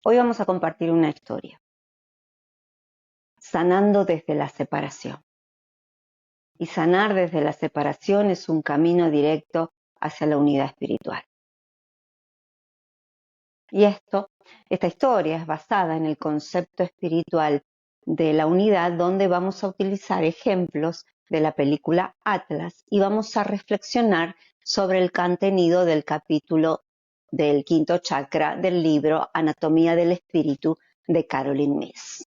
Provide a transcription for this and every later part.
Hoy vamos a compartir una historia, sanando desde la separación. Y sanar desde la separación es un camino directo hacia la unidad espiritual. Y esta historia es basada en el concepto espiritual de la unidad, donde vamos a utilizar ejemplos de la película Atlas y vamos a reflexionar sobre el contenido del capítulo del quinto chakra del libro Anatomía del Espíritu de Caroline Myss.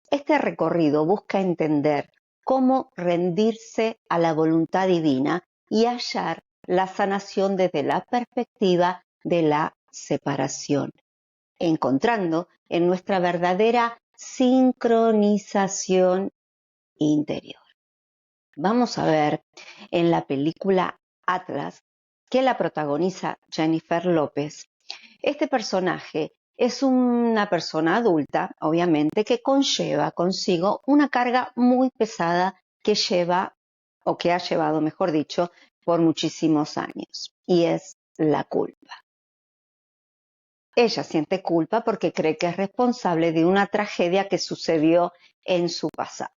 Este recorrido busca entender cómo rendirse a la voluntad divina y hallar la sanación desde la perspectiva de la separación, encontrando en nuestra verdadera sincronización interior. Vamos a ver en la película Atlas, que la protagoniza Jennifer López. Este personaje es una persona adulta, obviamente, que conlleva consigo una carga muy pesada que lleva, o que ha llevado, mejor dicho, por muchísimos años, y es la culpa. Ella siente culpa porque cree que es responsable de una tragedia que sucedió en su pasado.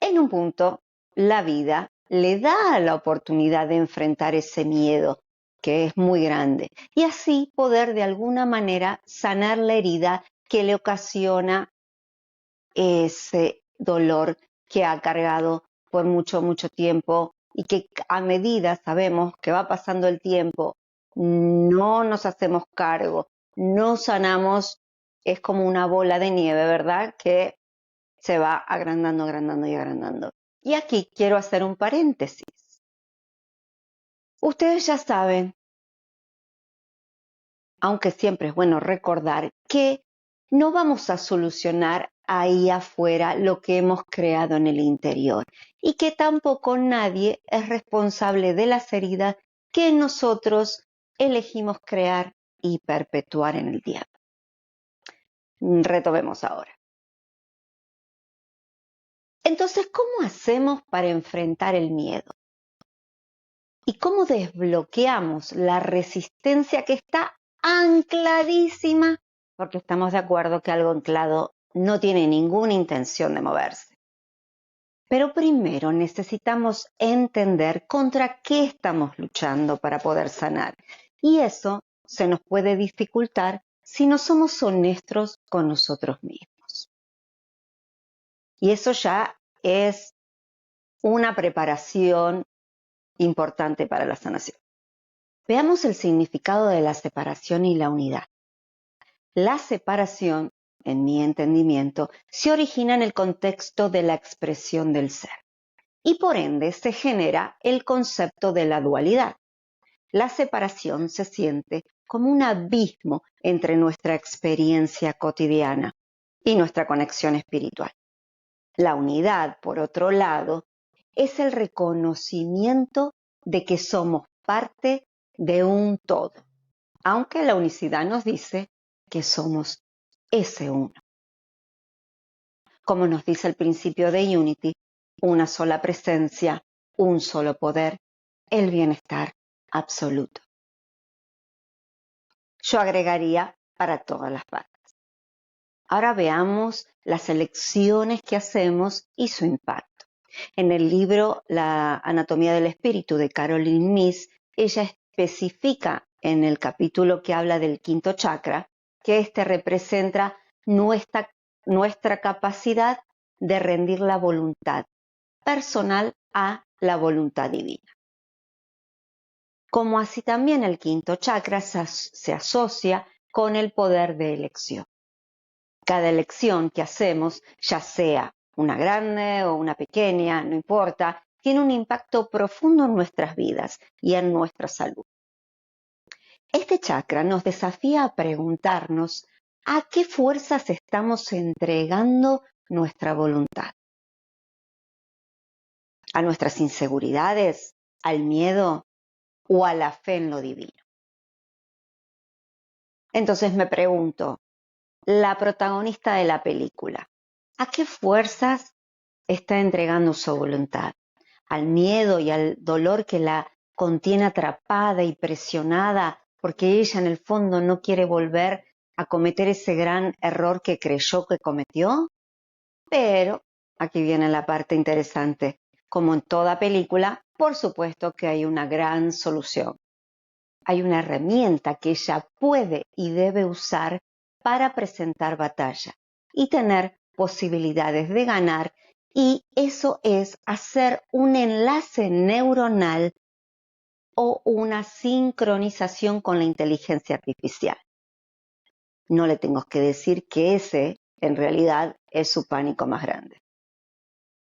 En un punto, la vida le da la oportunidad de enfrentar ese miedo, que es muy grande, y así poder de alguna manera sanar la herida que le ocasiona ese dolor que ha cargado por mucho, mucho tiempo y que a medida sabemos que va pasando el tiempo, no nos hacemos cargo, no sanamos, es como una bola de nieve, ¿verdad? Que se va agrandando, agrandando y agrandando. Y aquí quiero hacer un paréntesis. Ustedes ya saben, aunque siempre es bueno recordar, que no vamos a solucionar ahí afuera lo que hemos creado en el interior y que tampoco nadie es responsable de las heridas que nosotros elegimos crear y perpetuar en el tiempo. Retomemos ahora. Entonces, ¿cómo hacemos para enfrentar el miedo? ¿Y cómo desbloqueamos la resistencia que está ancladísima? Porque estamos de acuerdo que algo anclado no tiene ninguna intención de moverse. Pero primero necesitamos entender contra qué estamos luchando para poder sanar. Y eso se nos puede dificultar si no somos honestos con nosotros mismos. Y eso ya es una preparación importante para la sanación. Veamos el significado de la separación y la unidad. La separación, en mi entendimiento, se origina en el contexto de la expresión del ser y por ende se genera el concepto de la dualidad. La separación se siente como un abismo entre nuestra experiencia cotidiana y nuestra conexión espiritual. La unidad, por otro lado, es el reconocimiento de que somos parte de un todo, aunque la unicidad nos dice que somos ese uno. Como nos dice el principio de Unity, una sola presencia, un solo poder, el bienestar absoluto. Yo agregaría para todas las partes. Ahora veamos las elecciones que hacemos y su impacto. En el libro La Anatomía del Espíritu de Caroline Myss, ella especifica en el capítulo que habla del quinto chakra que este representa nuestra capacidad de rendir la voluntad personal a la voluntad divina. Como así también el quinto chakra se asocia con el poder de elección. Cada elección que hacemos, ya sea una grande o una pequeña, no importa, tiene un impacto profundo en nuestras vidas y en nuestra salud. Este chakra nos desafía a preguntarnos a qué fuerzas estamos entregando nuestra voluntad. ¿A nuestras inseguridades, al miedo o a la fe en lo divino? Entonces me pregunto, la protagonista de la película, ¿a qué fuerzas está entregando su voluntad? ¿Al miedo y al dolor que la contiene atrapada y presionada porque ella en el fondo no quiere volver a cometer ese gran error que creyó que cometió. Pero aquí viene la parte interesante. Como en toda película, por supuesto que hay una gran solución. Hay una herramienta que ella puede y debe usar para presentar batalla y tener posibilidades de ganar, y eso es hacer un enlace neuronal o una sincronización con la inteligencia artificial. No le tengo que decir que ese en realidad es su pánico más grande,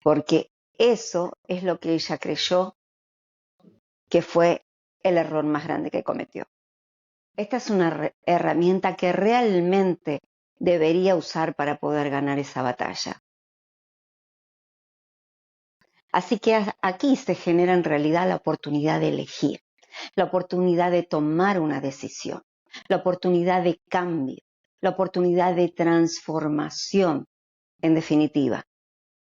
porque eso es lo que ella creyó que fue el error más grande que cometió. Esta es una herramienta que realmente debería usar para poder ganar esa batalla. Así que aquí se genera en realidad la oportunidad de elegir, la oportunidad de tomar una decisión, la oportunidad de cambio, la oportunidad de transformación, en definitiva,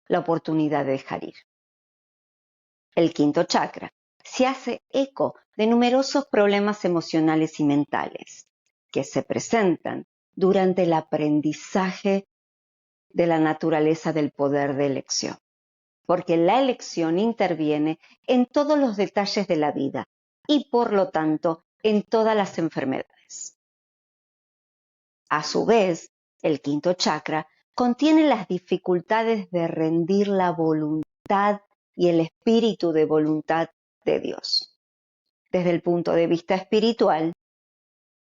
la oportunidad de dejar ir. El quinto chakra se hace eco de numerosos problemas emocionales y mentales que se presentan durante el aprendizaje de la naturaleza del poder de elección, porque la elección interviene en todos los detalles de la vida y por lo tanto en todas las enfermedades. A su vez, el quinto chakra contiene las dificultades de rendir la voluntad y el espíritu de voluntad de Dios. Desde el punto de vista espiritual,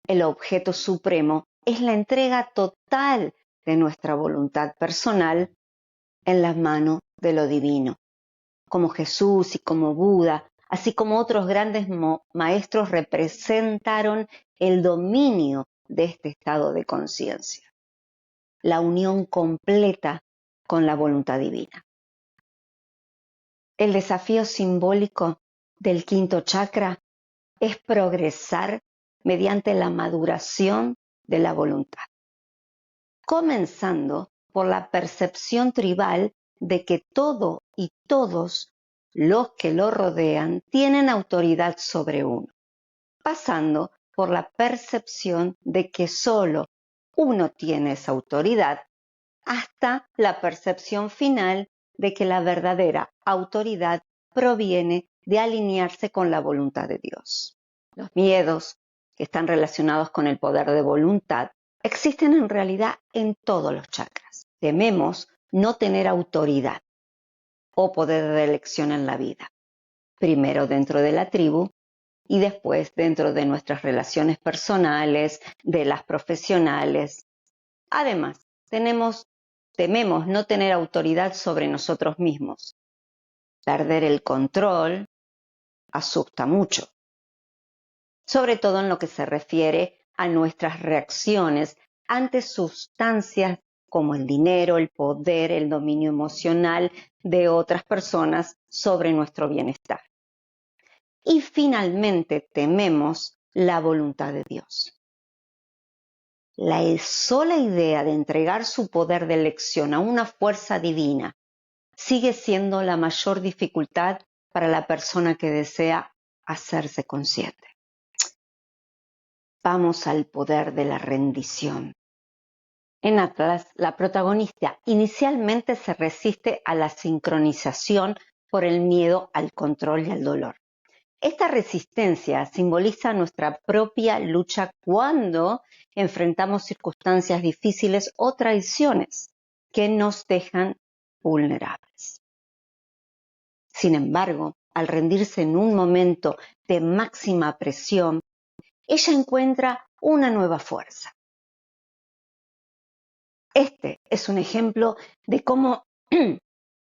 el objeto supremo es la entrega total de nuestra voluntad personal en las manos de lo divino, como Jesús y como Buda, así como otros grandes maestros representaron el dominio de este estado de conciencia, la unión completa con la voluntad divina. El desafío simbólico del quinto chakra es progresar mediante la maduración de la voluntad, comenzando por la percepción tribal de que todo y todos los que lo rodean tienen autoridad sobre uno, pasando por la percepción de que solo uno tiene esa autoridad, hasta la percepción final de que la verdadera autoridad proviene de alinearse con la voluntad de Dios. Los miedos que están relacionados con el poder de voluntad existen en realidad en todos los chakras. Tememos no tener autoridad o poder de elección en la vida, primero dentro de la tribu y después dentro de nuestras relaciones personales, de las profesionales. Además, tememos no tener autoridad sobre nosotros mismos. Perder el control asusta mucho, sobre todo en lo que se refiere a nuestras reacciones ante sustancias como el dinero, el poder, el dominio emocional de otras personas sobre nuestro bienestar. Y finalmente tememos la voluntad de Dios. La sola idea de entregar su poder de elección a una fuerza divina sigue siendo la mayor dificultad para la persona que desea hacerse consciente. Vamos al poder de la rendición. En Atlas, la protagonista inicialmente se resiste a la sincronización por el miedo al control y al dolor. Esta resistencia simboliza nuestra propia lucha cuando enfrentamos circunstancias difíciles o traiciones que nos dejan vulnerables. Sin embargo, al rendirse en un momento de máxima presión, ella encuentra una nueva fuerza. Este es un ejemplo de cómo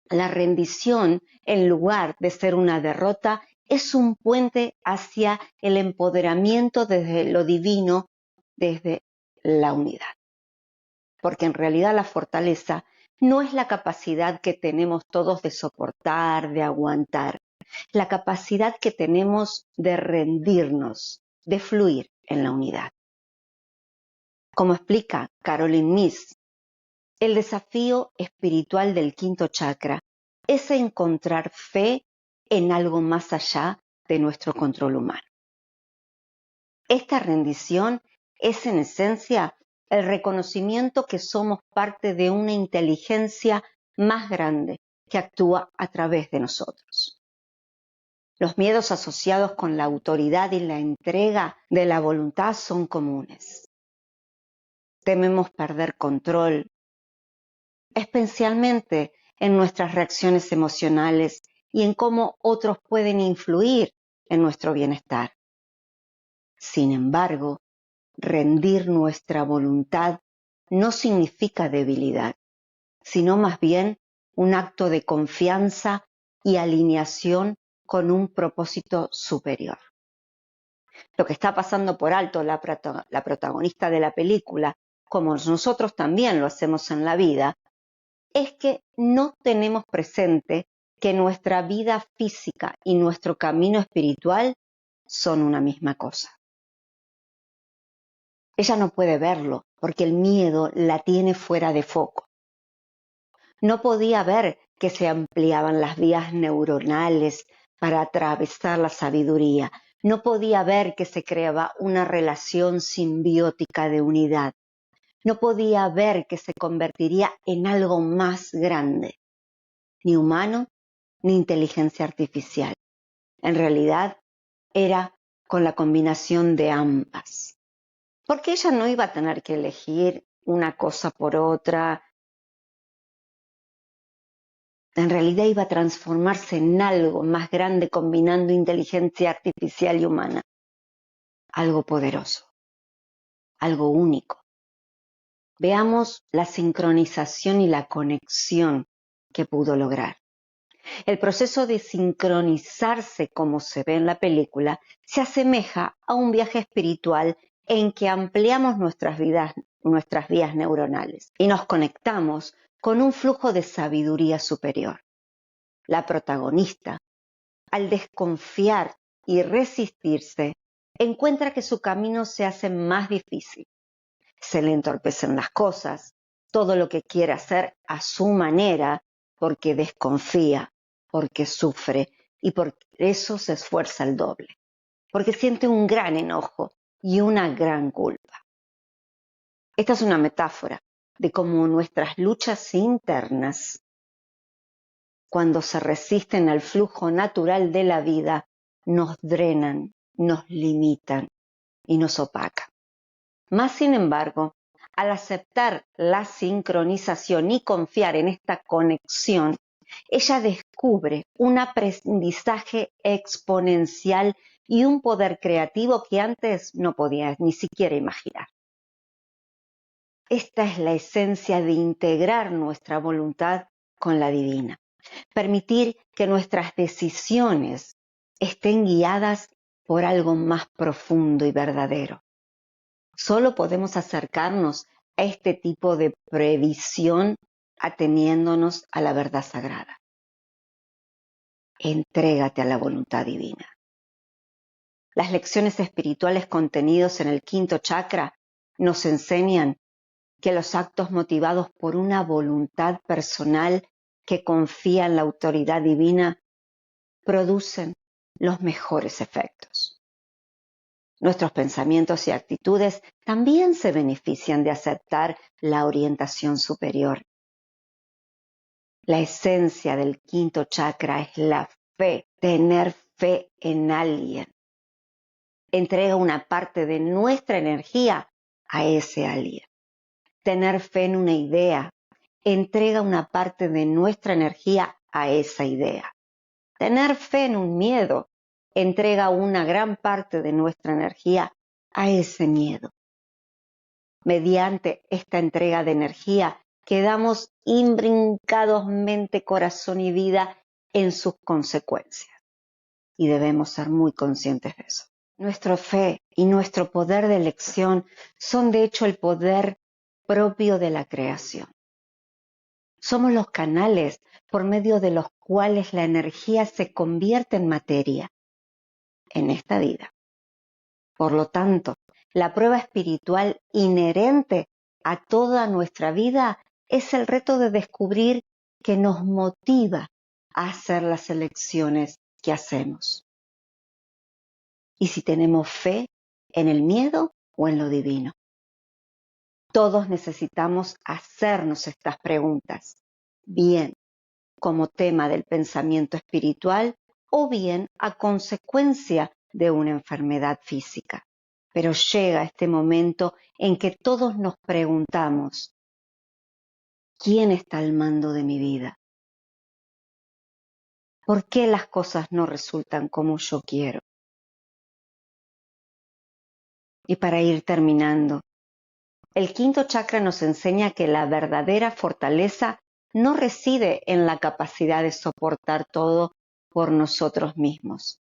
la rendición, en lugar de ser una derrota, es un puente hacia el empoderamiento desde lo divino, desde la unidad. Porque en realidad la fortaleza no es la capacidad que tenemos todos de soportar, de aguantar, la capacidad que tenemos de rendirnos, de fluir en la unidad. Como explica Caroline Myss, el desafío espiritual del quinto chakra es encontrar fe en algo más allá de nuestro control humano. Esta rendición es en esencia el reconocimiento que somos parte de una inteligencia más grande que actúa a través de nosotros. Los miedos asociados con la autoridad y la entrega de la voluntad son comunes. Tememos perder control, especialmente en nuestras reacciones emocionales y en cómo otros pueden influir en nuestro bienestar. Sin embargo, rendir nuestra voluntad no significa debilidad, sino más bien un acto de confianza y alineación con un propósito superior. Lo que está pasando por alto la protagonista de la película, como nosotros también lo hacemos en la vida, es que no tenemos presente que nuestra vida física y nuestro camino espiritual son una misma cosa. Ella no puede verlo porque el miedo la tiene fuera de foco. No podía ver que se ampliaban las vías neuronales para atravesar la sabiduría. No podía ver que se creaba una relación simbiótica de unidad. No podía ver que se convertiría en algo más grande, ni humano ni inteligencia artificial. En realidad, era con la combinación de ambas. Porque ella no iba a tener que elegir una cosa por otra. En realidad iba a transformarse en algo más grande combinando inteligencia artificial y humana. Algo poderoso, algo único. Veamos la sincronización y la conexión que pudo lograr. El proceso de sincronizarse, como se ve en la película, se asemeja a un viaje espiritual en que ampliamos nuestras vías neuronales y nos conectamos con un flujo de sabiduría superior. La protagonista, al desconfiar y resistirse, encuentra que su camino se hace más difícil. Se le entorpecen las cosas, todo lo que quiere hacer a su manera, porque desconfía, porque sufre y por eso se esfuerza el doble, porque siente un gran enojo y una gran culpa. Esta es una metáfora de cómo nuestras luchas internas, cuando se resisten al flujo natural de la vida, nos drenan, nos limitan y nos opacan. Más sin embargo, al aceptar la sincronización y confiar en esta conexión, ella descubre un aprendizaje exponencial y un poder creativo que antes no podía ni siquiera imaginar. Esta es la esencia de integrar nuestra voluntad con la divina. Permitir que nuestras decisiones estén guiadas por algo más profundo y verdadero. Solo podemos acercarnos a este tipo de previsión ateniéndonos a la verdad sagrada. Entrégate a la voluntad divina. Las lecciones espirituales contenidas en el quinto chakra nos enseñan que los actos motivados por una voluntad personal que confía en la autoridad divina producen los mejores efectos. Nuestros pensamientos y actitudes también se benefician de aceptar la orientación superior. La esencia del quinto chakra es la fe, tener fe en alguien. Entrega una parte de nuestra energía a ese alguien. Tener fe en una idea, entrega una parte de nuestra energía a esa idea. Tener fe en un miedo, entrega una gran parte de nuestra energía a ese miedo. Mediante esta entrega de energía, quedamos imbrincados mente, corazón y vida en sus consecuencias. Y debemos ser muy conscientes de eso. Nuestra fe y nuestro poder de elección son de hecho el poder propio de la creación. Somos los canales por medio de los cuales la energía se convierte en materia en esta vida. Por lo tanto, la prueba espiritual inherente a toda nuestra vida es el reto de descubrir que nos motiva a hacer las elecciones que hacemos. Y si tenemos fe en el miedo o en lo divino. Todos necesitamos hacernos estas preguntas, bien como tema del pensamiento espiritual o bien a consecuencia de una enfermedad física. Pero llega este momento en que todos nos preguntamos, ¿quién está al mando de mi vida? ¿Por qué las cosas no resultan como yo quiero? Y para ir terminando, el quinto chakra nos enseña que la verdadera fortaleza no reside en la capacidad de soportar todo por nosotros mismos,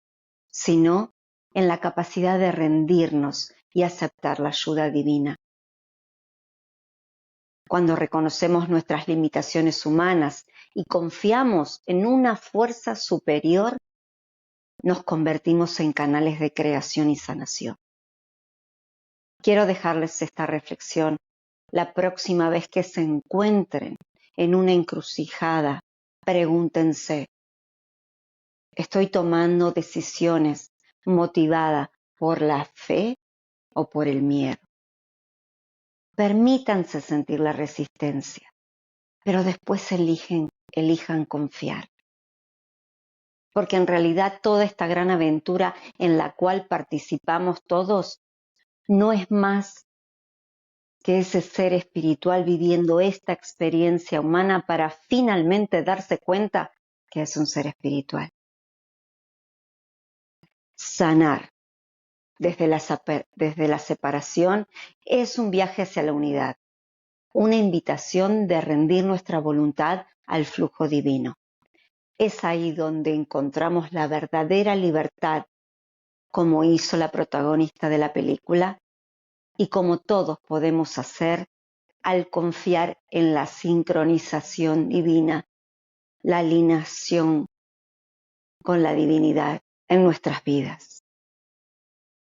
sino en la capacidad de rendirnos y aceptar la ayuda divina. Cuando reconocemos nuestras limitaciones humanas y confiamos en una fuerza superior, nos convertimos en canales de creación y sanación. Quiero dejarles esta reflexión. La próxima vez que se encuentren en una encrucijada, pregúntense, ¿estoy tomando decisiones motivada por la fe o por el miedo? Permítanse sentir la resistencia, pero después elijan confiar. Porque en realidad toda esta gran aventura en la cual participamos todos no es más que ese ser espiritual viviendo esta experiencia humana para finalmente darse cuenta que es un ser espiritual. Sanar desde la separación es un viaje hacia la unidad, una invitación de rendir nuestra voluntad al flujo divino. Es ahí donde encontramos la verdadera libertad, como hizo la protagonista de la película, y como todos podemos hacer al confiar en la sincronización divina, la alineación con la divinidad en nuestras vidas.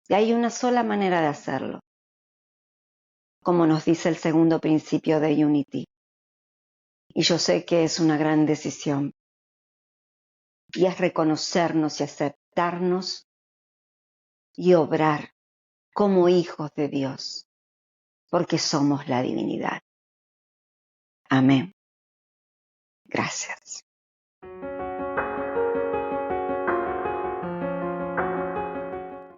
Y hay una sola manera de hacerlo, como nos dice el segundo principio de Unity. Y yo sé que es una gran decisión, y es reconocernos y aceptarnos y obrar como hijos de Dios, porque somos la divinidad. Amén. Gracias.